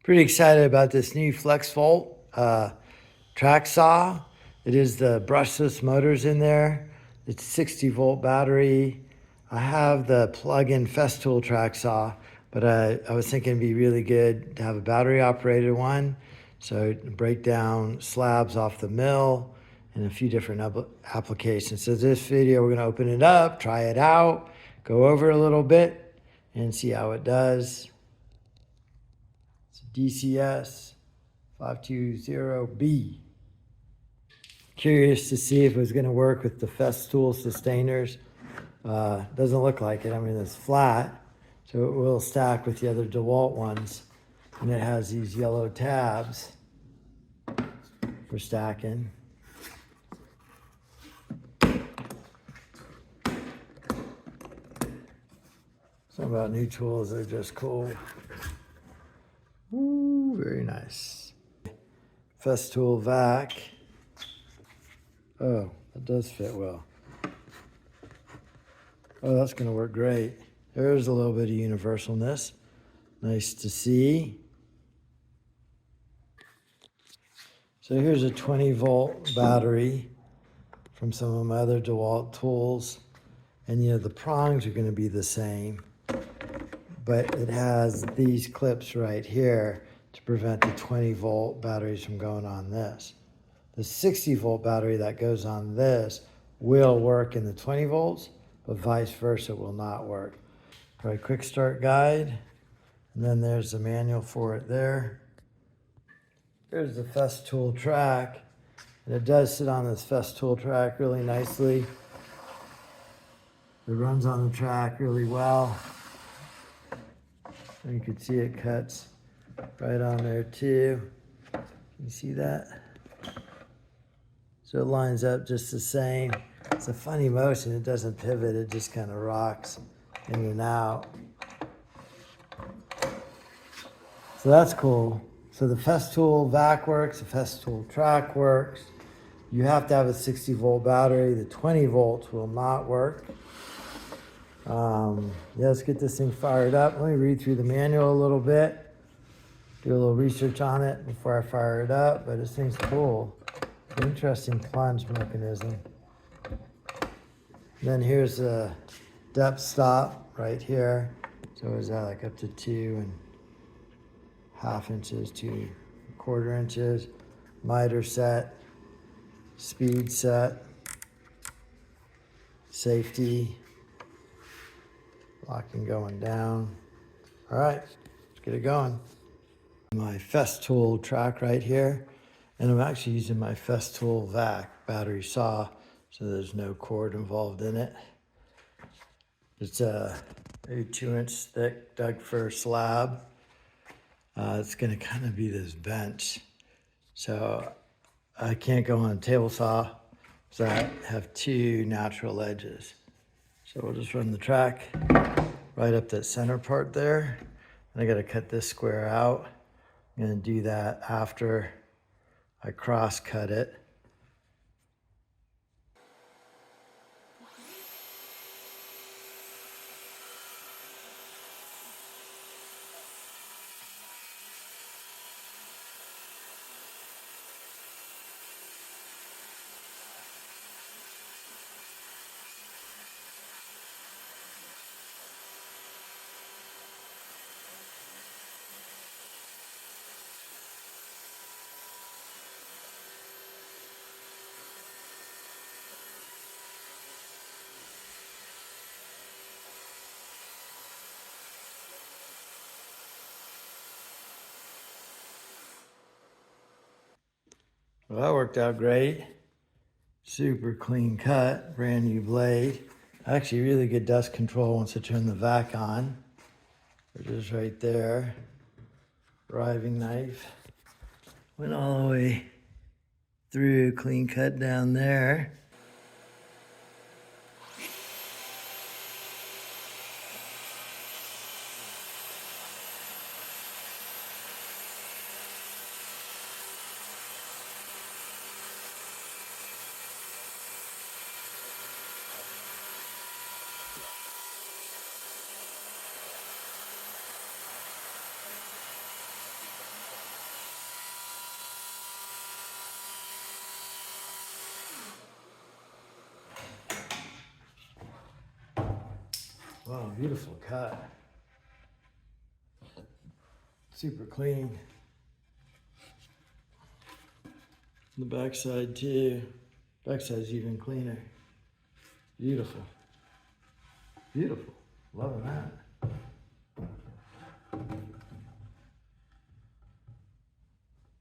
Pretty excited about this new FLEXVOLT TrackSaw. It is the brushless motors in there. It's 60-volt battery. I have the plug-in Festool TrackSaw, but I was thinking it'd be really good to have a battery-operated one. So break down slabs off the mill and a few different applications. So this video, we're gonna open it up, try it out, go over it a little bit, and see how it does. DCS520B. Curious to see if it was going to work with the Festool sustainers. Doesn't look like it. I mean, it's flat, so it will stack with the other DEWALT ones. And it has these yellow tabs for stacking. Something about new tools, they're just cool. Ooh, very nice. Festool vac. Oh, that does fit well. Oh, that's gonna work great. There's a little bit of universalness. Nice to see. So here's a 20-volt battery from some of my other DEWALT tools. And you know, the prongs are gonna be the same, but it has these clips right here to prevent the 20-volt batteries from going on this. The 60-volt battery that goes on this will work in the 20 volts, but vice versa will not work. All right, quick start guide, and then there's the manual for it there. Here's the Festool track, and it does sit on this Festool track really nicely. It runs on the track really well. And you can see it cuts right on there too. You see that? So it lines up just the same. It's a funny motion. It doesn't pivot. It just kind of rocks in and out. So that's cool. So the Festool vac works. The Festool track works. You have to have a 60-volt battery. The 20 volts will not work. Yeah, let's get this thing fired up. Let me read through the manual a little bit. Do a little research on it before I fire it up. But this thing's cool. Interesting plunge mechanism. Then here's a depth stop right here. So is that like up to 2.5 inches to 1/4 inches. Miter set, speed set, safety, locking going down. All right, let's get it going. My Festool track right here. And I'm actually using my Festool vac battery saw, so there's no cord involved in it. It's a 2-inch thick dug fir slab. It's gonna kind of be this bench. So I can't go on a table saw, so I have 2 natural edges. So we'll just run the track right up that center part there. And I gotta cut this square out. I'm gonna do that after I cross cut it. Well, that worked out great. Super clean cut, brand new blade. Actually really good dust control once I turn the vac on. It is right there. Riving knife. Went all the way through, clean cut down there. Wow, beautiful cut. Super clean. The backside too. Backside's even cleaner. Beautiful. Beautiful. Loving that.